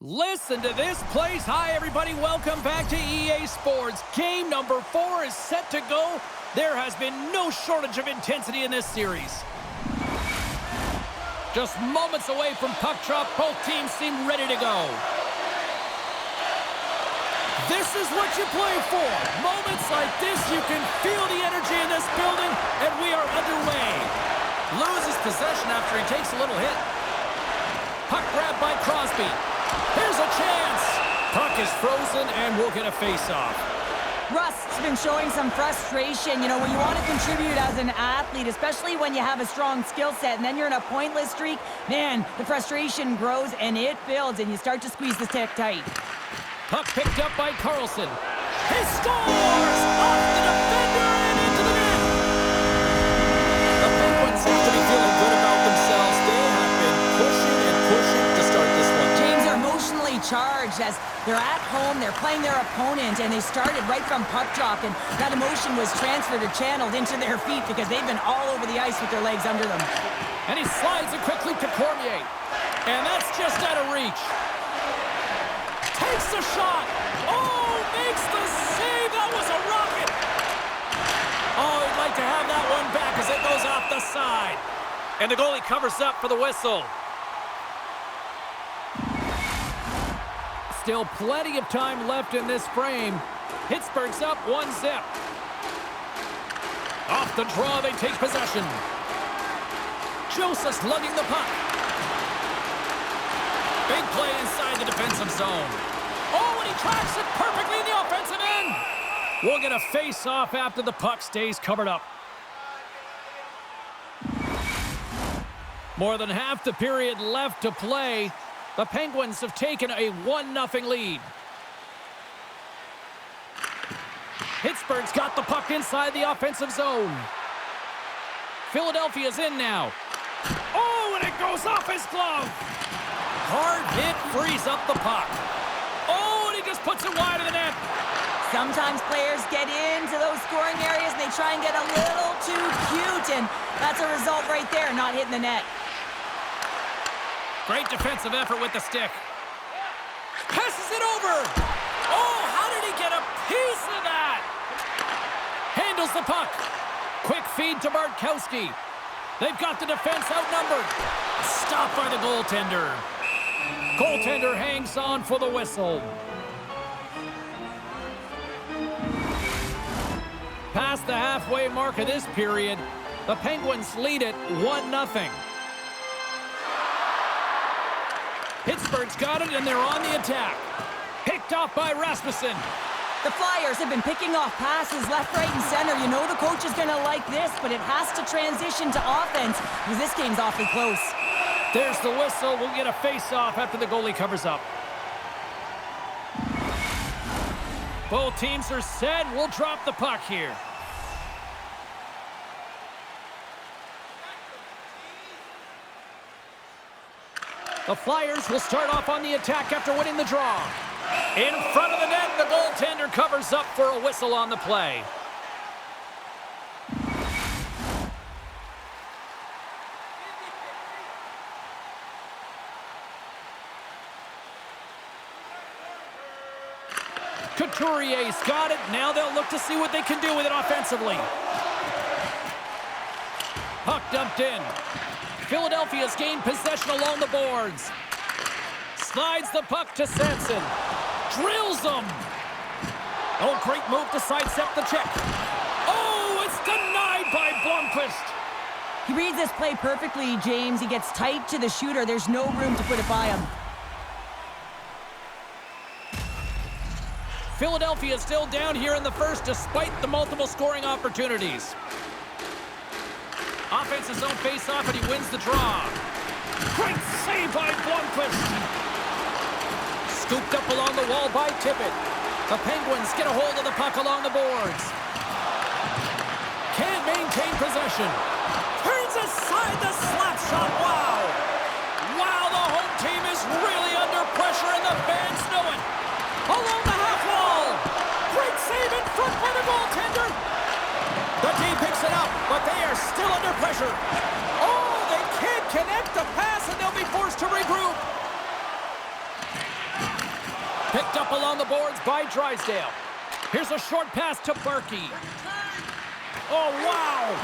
Listen to this place. Hi, everybody. Welcome back to EA Sports. Game number 4 is set to go. There has been no shortage of intensity in this series. Just moments away from puck drop, both teams seem ready to go. This is what you play for. Moments like this, you can feel the energy in this building, and we are underway. Loses possession after he takes a little hit. Puck grab by Crosby. Here's a chance. Puck is frozen, and we'll get a face-off. Rust's been showing some frustration. You know, when you want to contribute as an athlete, especially when you have a strong skill set, and then you're in a pointless streak, man, the frustration grows, and it builds, and you start to squeeze the stick tight. Puck picked up by Carlson. He scores! Off the defender and into the net! The Penguins seem to be feeling good about themselves. They have been pushing and pushing to start this one. James are emotionally charged as they're at home, they're playing their opponent, and they started right from puck drop, and that emotion was transferred or channeled into their feet because they've been all over the ice with their legs under them. And he slides it quickly to Cormier. And that's just out of reach. Takes the shot. Oh, makes the save. That was a rocket. Oh, he'd like to have that one back as it goes off the side. And the goalie covers up for the whistle. Still plenty of time left in this frame. Pittsburgh's up 1-0. Off the draw, they take possession. Joseph's lugging the puck. Big play inside the defensive zone. Oh, and he tracks it perfectly in the offensive end. We'll get a face-off after the puck stays covered up. More than half the period left to play. The Penguins have taken a 1-0 lead. Pittsburgh's got the puck inside the offensive zone. Philadelphia's in now. Oh, and it goes off his glove. Hard hit frees up the puck. Oh, and he just puts it wide of the net. Sometimes players get into those scoring areas and they try and get a little too cute, and that's a result right there, not hitting the net. Great defensive effort with the stick. Passes it over. Oh, how did he get a piece of that? Handles the puck. Quick feed to Bartkowski. They've got the defense outnumbered. Stopped by the goaltender. Goaltender hangs on for the whistle. Past the halfway mark of this period, the Penguins lead it 1-0. Pittsburgh's got it, and they're on the attack. Picked off by Rasmussen. The Flyers have been picking off passes left, right, and center. You know the coach is going to like this, but it has to transition to offense because this game's awfully close. There's the whistle. We'll get a face-off after the goalie covers up. Both teams are set. We'll drop the puck here. The Flyers will start off on the attack after winning the draw. In front of the net, the goaltender covers up for a whistle on the play. Couturier's got it. Now they'll look to see what they can do with it offensively. Puck dumped in. Philadelphia's gained possession along the boards. Slides the puck to Sanson. Drills them. Oh, great move to sidestep the check. Oh, it's denied by Blomqvist. He reads this play perfectly, James. He gets tight to the shooter. There's no room to put it by him. Philadelphia is still down here in the first despite the multiple scoring opportunities. Offense his own face-off, and he wins the draw. Great save by Blomqvist. Scooped up along the wall by Tippett. The Penguins get a hold of the puck along the boards. Can't maintain possession. Turns aside the slap shot. Wow. Wow, the home team is really under pressure, and the fans know it. Along the half wall. Great save in front by the goaltender. The team picks it up, but they are still under pressure. Oh, they can't connect the pass, and they'll be forced to regroup. Picked up along the boards by Drysdale. Here's a short pass to Berkey. Oh, wow!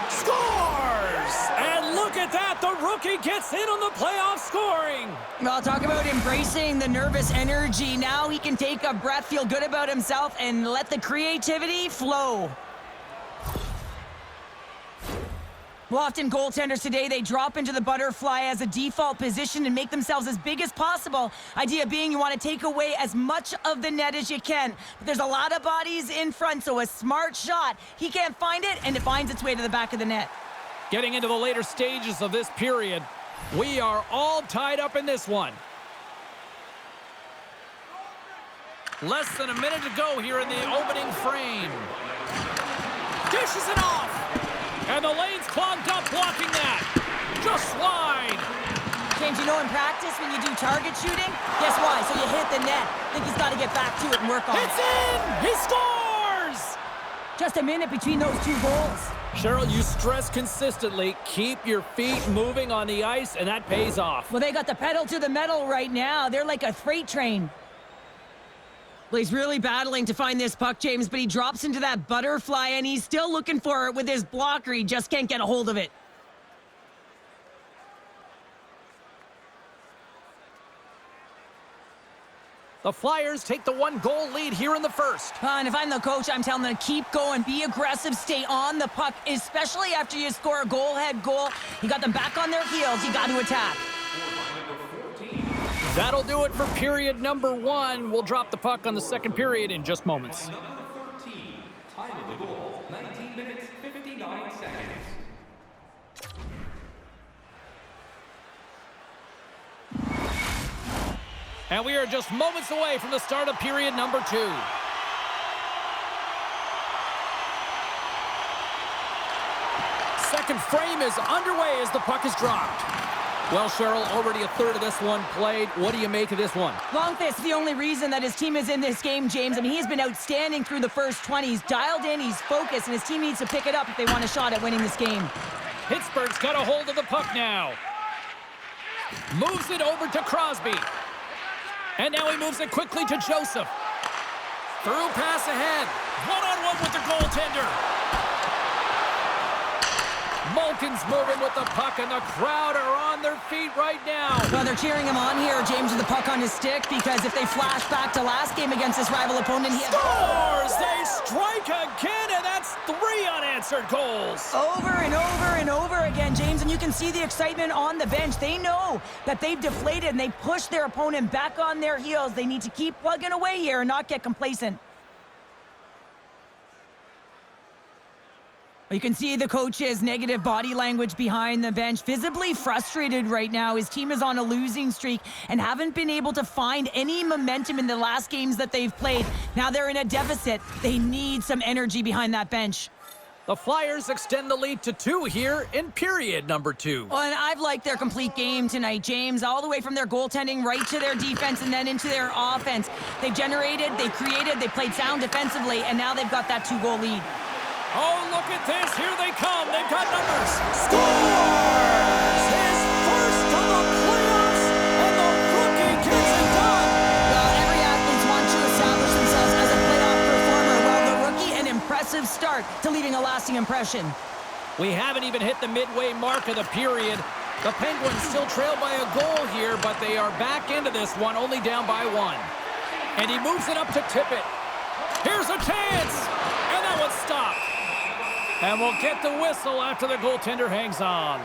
Scores! And look at that, the rookie gets in on the playoff scoring. Well, talk about embracing the nervous energy. Now he can take a breath, feel good about himself, and let the creativity flow. Well, often goaltenders today, they drop into the butterfly as a default position and make themselves as big as possible. Idea being you want to take away as much of the net as you can. But there's a lot of bodies in front, so a smart shot. He can't find it, and it finds its way to the back of the net. Getting into the later stages of this period, we are all tied up in this one. Less than a minute to go here in the opening frame. Dishes it off. And the lane's clogged up, blocking that. Just wide. James, you know in practice when you do target shooting, guess why? So you hit the net. Think he's got to get back to it and work on it. It's in! He scores! Just a minute between those two goals. Cheryl, you stress consistently, keep your feet moving on the ice, and that pays off. Well, they got the pedal to the metal right now. They're like a freight train. Well, he's really battling to find this puck, James, but he drops into that butterfly, and he's still looking for it with his blocker. He just can't get a hold of it. The Flyers take the 1-goal lead here in the first. And if I'm the coach, I'm telling them to keep going, be aggressive, stay on the puck, especially after you score a goal-head goal. You got them back on their heels. You got to attack. That'll do it for period number 1. We'll drop the puck on the second period in just moments. Number 13, time of the goal, 19 minutes, 59 seconds. And we are just moments away from the start of period number 2. Second frame is underway as the puck is dropped. Well, Cheryl, already a third of this one played. What do you make of this one? Longfist's the only reason that his team is in this game, James. I mean, he's been outstanding through the first 20. He's dialed in, he's focused, and his team needs to pick it up if they want a shot at winning this game. Pittsburgh's got a hold of the puck now. Moves it over to Crosby. And now he moves it quickly to Joseph. Through pass ahead. One-on-one with the goaltender. Malkin's moving with the puck, and the crowd are on their feet right now. Well, they're cheering him on here, James, with the puck on his stick, because if they flash back to last game against this rival opponent, he scores! They strike again, and that's 3 unanswered goals. Over and over and over again, James, and you can see the excitement on the bench. They know that they've deflated, and they push their opponent back on their heels. They need to keep plugging away here and not get complacent. You can see the coach's negative body language behind the bench. Visibly frustrated right now. His team is on a losing streak and haven't been able to find any momentum in the last games that they've played. Now they're in a deficit. They need some energy behind that bench. The Flyers extend the lead to 2 here in period number 2. Well, and I've liked their complete game tonight, James, all the way from their goaltending right to their defense and then into their offense. They've generated, they created, they played sound defensively, and now they've got that 2-goal lead. Oh, look at this. Here they come. They've got numbers. Scores! His first of the playoffs, and the rookie gets it done. Well, every athlete wants to establish themselves as a playoff performer. Well, the rookie, an impressive start to leaving a lasting impression. We haven't even hit the midway mark of the period. The Penguins still trail by a goal here, but they are back into this one, only down by 1. And he moves it up to tip it. Here's a chance, and that one's stopped. And we'll get the whistle after the goaltender hangs on.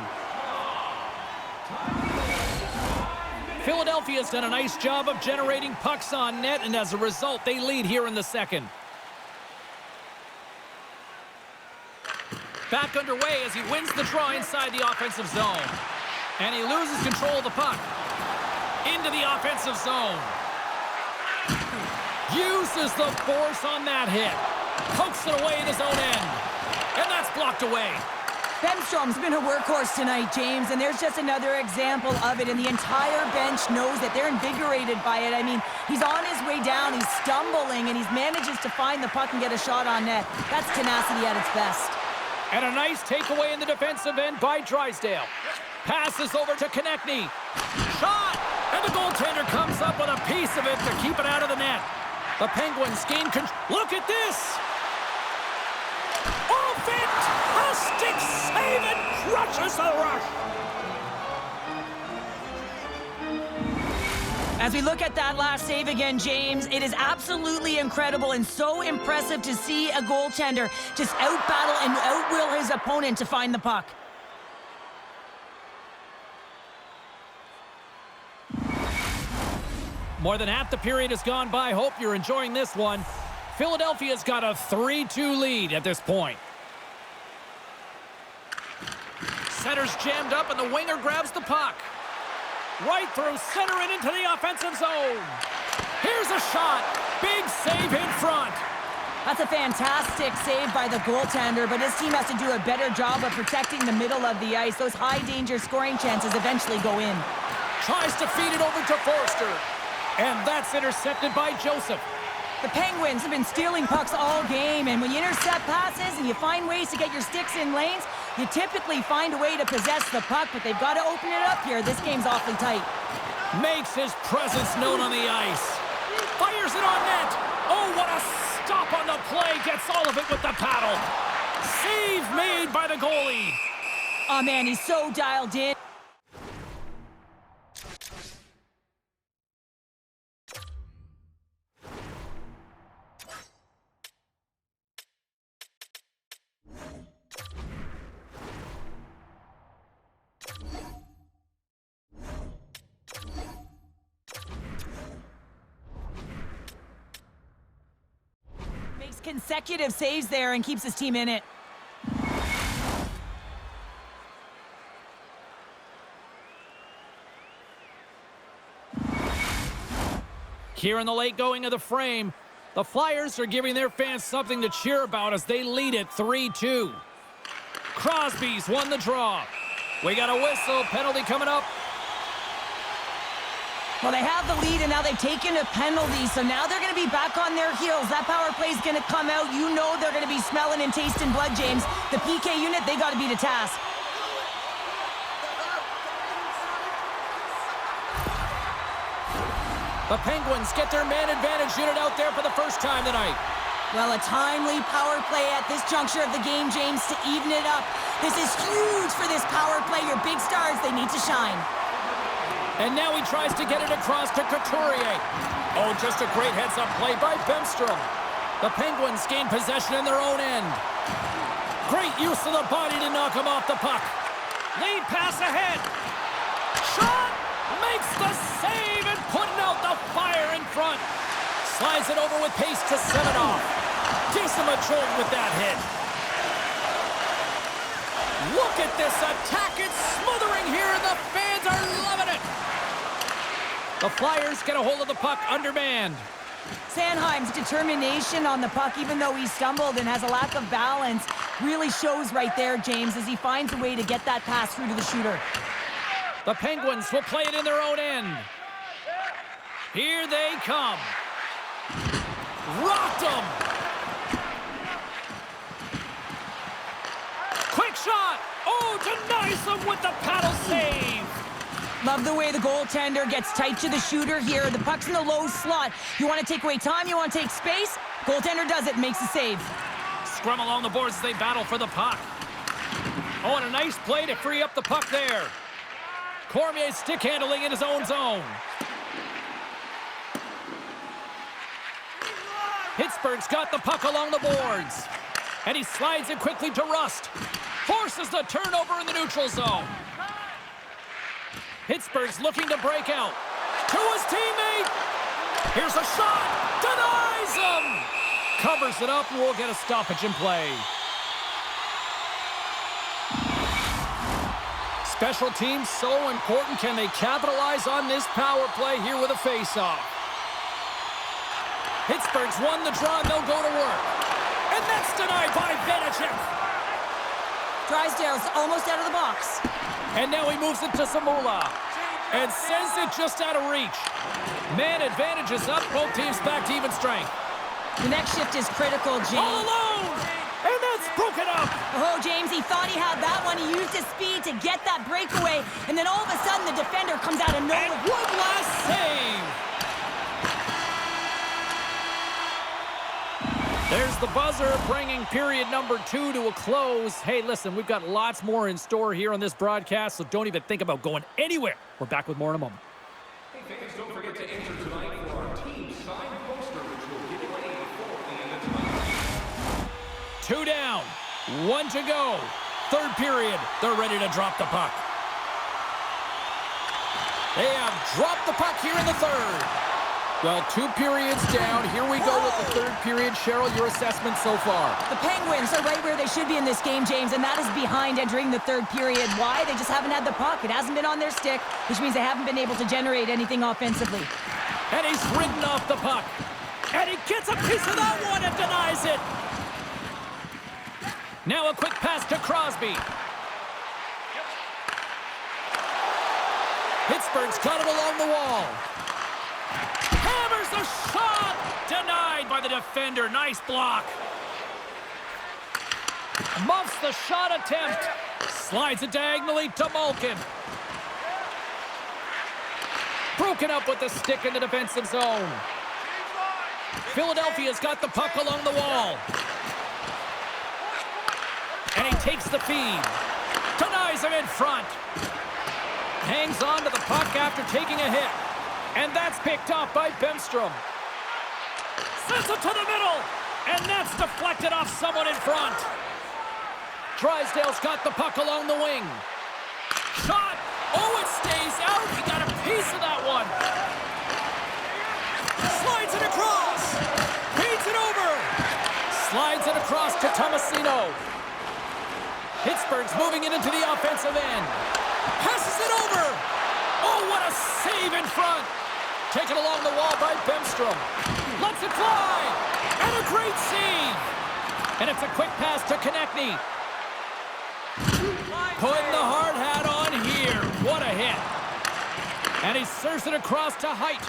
Philadelphia's done a nice job of generating pucks on net, and as a result, they lead here in the second. Back underway as he wins the draw inside the offensive zone. And he loses control of the puck. Into the offensive zone. Uses the force on that hit. Pokes it away in his own end. And that's blocked away. Bemstrom's been a workhorse tonight, James, and there's just another example of it, and the entire bench knows that they're invigorated by it. I mean, he's on his way down, he's stumbling, and he manages to find the puck and get a shot on net. That's tenacity at its best. And a nice takeaway in the defensive end by Drysdale. Passes over to Konechny. Shot! And the goaltender comes comes up with a piece of it to keep it out of the net. The Penguins gain control. Look at this! Oh, fantastic save and crushes the rush! As we look at that last save again, James, it is absolutely incredible and so impressive to see a goaltender just out-battle and out-will his opponent to find the puck. More than half the period has gone by. Hope you're enjoying this one. Philadelphia's got a 3-2 lead at this point. Center's jammed up and the winger grabs the puck. Right through center and into the offensive zone. Here's a shot. Big save in front. That's a fantastic save by the goaltender, but his team has to do a better job of protecting the middle of the ice. Those high-danger scoring chances eventually go in. Tries to feed it over to Forster. And that's intercepted by Joseph. The Penguins have been stealing pucks all game, and when you intercept passes and you find ways to get your sticks in lanes, you typically find a way to possess the puck, but they've got to open it up here. This game's awfully tight. Makes his presence known on the ice. Fires it on net. Oh, what a stop on the play. Gets all of it with the paddle. Save made by the goalie. Oh, man, he's so dialed in. Makes consecutive saves there and keeps his team in it. Here in the late going of the frame, the Flyers are giving their fans something to cheer about as they lead it 3-2. Crosby's won the draw. We got a whistle. Penalty coming up. Well, they have the lead, and now they've taken a penalty, so now they're going to be back on their heels. That power play is going to come out. You know they're going to be smelling and tasting blood, James. The PK unit, they got to be the task. The Penguins get their man advantage unit out there for the first time tonight. Well, a timely power play at this juncture of the game, James, to even it up. This is huge for this power play. Your big stars, they need to shine. And now he tries to get it across to Couturier. Oh, just a great heads-up play by Bemstrom. The Penguins gain possession in their own end. Great use of the body to knock him off the puck. Lead pass ahead. Shot! Makes the save and putting out the fire in front. Slides it over with pace to Semenov. Decent jolt with that hit. Look at this attack. It's smothering here, and the fans are loving it. The Flyers get a hold of the puck undermanned. Sanheim's determination on the puck, even though he stumbled and has a lack of balance, really shows right there, James, as he finds a way to get that pass through to the shooter. The Penguins will play it in their own end. Here they come. Rocked him. Quick shot. Oh, denies him with the paddle save. Love the way the goaltender gets tight to the shooter here. The puck's in the low slot. You want to take away time, you want to take space. Goaltender does it and makes the save. Scrum along the boards as they battle for the puck. Oh, and a nice play to free up the puck there. Cormier stick handling in his own zone. Pittsburgh's got the puck along the boards. And he slides it quickly to Rust. Forces the turnover in the neutral zone. Pittsburgh's looking to break out. To his teammate. Here's a shot. Denies him. Covers it up and we'll get a stoppage in play. Special teams so important. Can they capitalize on this power play here with a face-off? Pittsburgh's won the draw and they'll go to work. And that's denied by Vanacek. Drysdale's almost out of the box. And now he moves it to Zamula. And sends it just out of reach. Man advantage is up. Both teams back to even strength. The next shift is critical, James. All alone! And that's broken up! Oh, James, he thought he had that one. He used his speed to get that breakaway, and then all of a sudden the defender comes out of nowhere. And one last save. There's the buzzer, bringing period number 2 to a close. Hey, listen, we've got lots more in store here on this broadcast, so don't even think about going anywhere. We're back with more in a moment. Hey, fans, don't forget to enter tonight for our team signed poster, which will give away before the end of tonight. 2 down, 1 to go. Third period, they're ready to drop the puck. They have dropped the puck here in the third. Well, 2 periods down. Here we go with the third period. Cheryl, your assessment so far? The Penguins are right where they should be in this game, James, and that is behind entering the third period. Why? They just haven't had the puck. It hasn't been on their stick, which means they haven't been able to generate anything offensively. And he's ridden off the puck. And he gets a piece of that one and denies it. Now a quick pass to Crosby. Pittsburgh's got it along the wall. Hammers the shot! Denied by the defender. Nice block. Muffs the shot attempt. Slides it diagonally to Malkin. Broken up with the stick in the defensive zone. Philadelphia's got the puck along the wall. And he takes the feed. Denies him in front. Hangs on to the puck after taking a hit. And that's picked up by Bemstrom. Sends it to the middle. And that's deflected off someone in front. Drysdale's got the puck along the wing. Shot. Oh, it stays out. He got a piece of that one. Slides it across. Feeds it over. Slides it across to Tomasino. Pittsburgh's moving it into the offensive end. Passes it over. Oh, what a save in front. Taken along the wall by Bemstrom. Lets it fly. And a great save. And it's a quick pass to Konechny. Putting the hard hat on here. What a hit. And he serves it across to Height.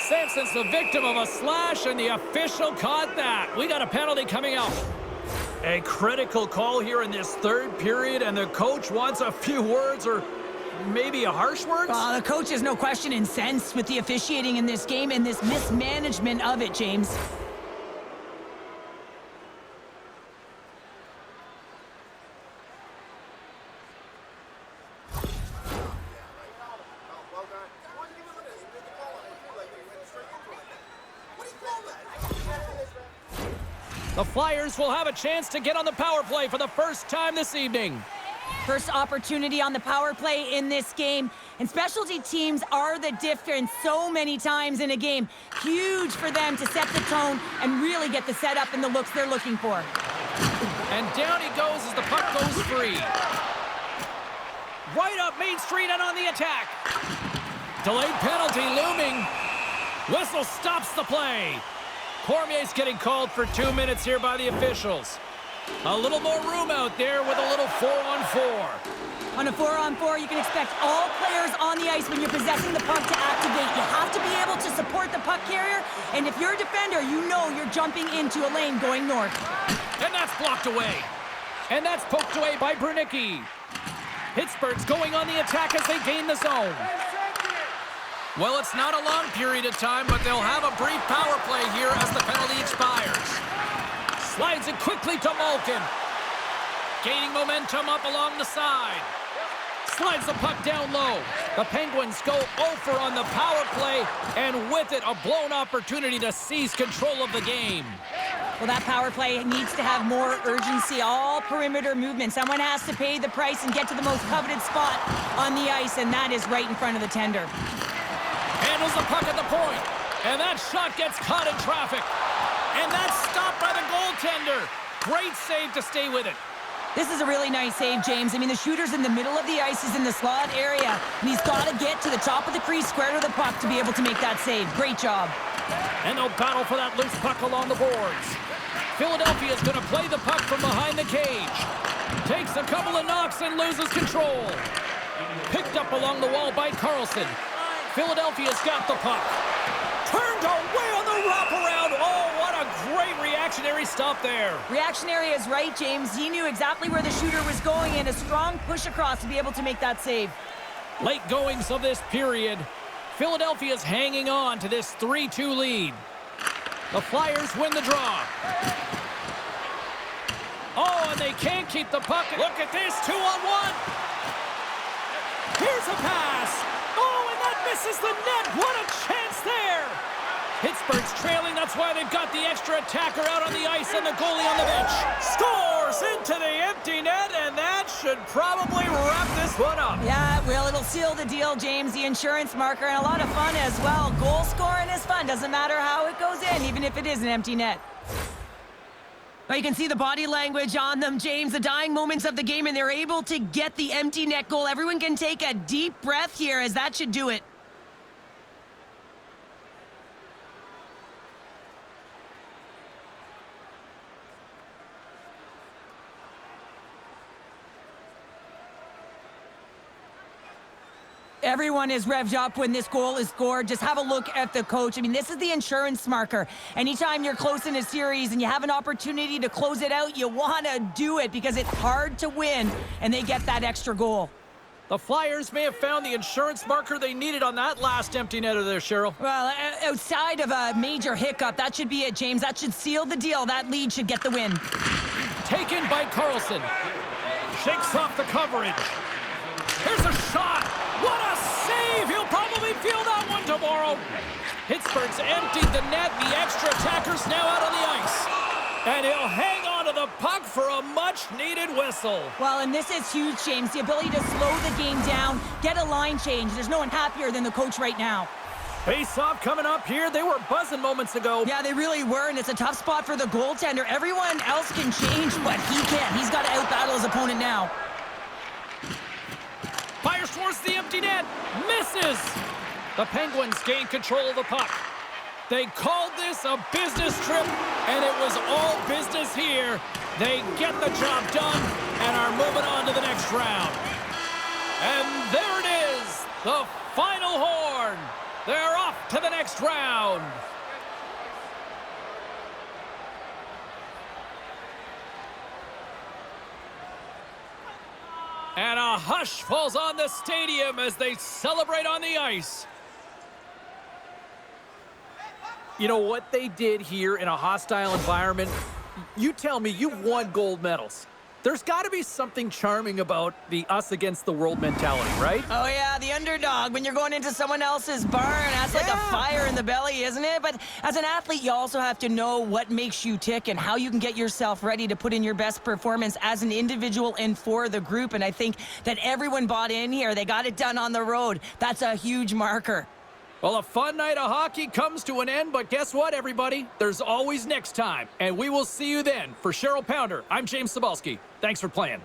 Sampson's the victim of a slash, and the official caught that. We got a penalty coming out. A critical call here in this third period, and the coach wants a few words, or maybe a harsh words? The coach is no question incensed with the officiating in this game and this mismanagement of it, James. The Flyers will have a chance to get on the power play for the first time this evening. First opportunity on the power play in this game. And specialty teams are the difference so many times in a game. Huge for them to set the tone and really get the setup and the looks they're looking for. And down he goes as the puck goes free. Right up Main Street and on the attack. Delayed penalty looming. Whistle stops the play. Cormier's getting called for 2 minutes here by the officials. A little more room out there with a little 4-on-4. On a 4-on-4, you can expect all players on the ice when you're possessing the puck to activate. You have to be able to support the puck carrier, and if you're a defender, you know you're jumping into a lane going north. And that's blocked away. And that's poked away by Brunicki. Pittsburgh's going on the attack as they gain the zone. Well, it's not a long period of time, but they'll have a brief power play here as the penalty expires. Slides it quickly to Malkin. Gaining momentum up along the side. Slides the puck down low. The Penguins go over on the power play, and with it, a blown opportunity to seize control of the game. Well, that power play needs to have more urgency. All perimeter movement. Someone has to pay the price and get to the most coveted spot on the ice, and that is right in front of the tender. Handles the puck at the point, and that shot gets caught in traffic. And that's stopped by the goaltender. Great save to stay with it. This is a really nice save, James. I mean, the shooter's in the middle of the ice, is in the slot area, and he's got to get to the top of the crease, square to the puck to be able to make that save. Great job. And they'll battle for that loose puck along the boards. Philadelphia's going to play the puck from behind the cage. Takes a couple of knocks and loses control. Picked up along the wall by Carlson. Philadelphia's got the puck. Turned away on the wraparound. Oh, what a Great reactionary stop there. Reactionary is right, James. He knew exactly where the shooter was going and a strong push across to be able to make that save. Late goings of this period. Philadelphia's hanging on to this 3-2 lead. The Flyers win the draw. Oh, and they can't keep the puck. Look at this, 2-on-1. Here's a pass. Oh, and that misses the net. What a chance there. Pittsburgh's trailing. That's why they've got the extra attacker out on the ice and the goalie on the bench. Scores into the empty net, and that should probably wrap this one up. Yeah, well, it'll seal the deal, James. The insurance marker, and a lot of fun as well. Goal scoring is fun. Doesn't matter how it goes in, even if it is an empty net. Well, you can see the body language on them, James, the dying moments of the game, and they're able to get the empty net goal. Everyone can take a deep breath here, as that should do it. Everyone is revved up when this goal is scored. Just have a look at the coach. I mean, this is the insurance marker. Anytime you're close in a series and you have an opportunity to close it out, you want to do it because it's hard to win, and they get that extra goal. The Flyers may have found the insurance marker they needed on that last empty netter there, Cheryl. Well, outside of a major hiccup, that should be it, James. That should seal the deal. That lead should get the win. Taken by Carlson. Shakes off the coverage. Here's a shot. What a save! He'll probably feel that one tomorrow. Pittsburgh's emptied the net. The extra attacker's now out on the ice. And he'll hang on to the puck for a much-needed whistle. Well, and this is huge, James. The ability to slow the game down, get a line change. There's no one happier than the coach right now. Face-off coming up here. They were buzzing moments ago. Yeah, they really were, and it's a tough spot for the goaltender. Everyone else can change, but he can't. He's got to out-battle his opponent now. Fires towards the empty net. Misses. The Penguins gain control of the puck. They called this a business trip, and it was all business here. They get the job done and are moving on to the next round. And there it is, the final horn. They're off to the next round. And a hush falls on the stadium as they celebrate on the ice. You know what they did here in a hostile environment? You tell me, you won gold medals. There's got to be something charming about the us against the world mentality, right? Oh, yeah, the underdog. When you're going into someone else's barn, that's like a fire in the belly, isn't it? But as an athlete, you also have to know what makes you tick and how you can get yourself ready to put in your best performance as an individual and for the group. And I think that everyone bought in here. They got it done on the road. That's a huge marker. Well, a fun night of hockey comes to an end, but guess what, everybody? There's always next time, and we will see you then. For Cheryl Pounder, I'm James Cybulski. Thanks for playing.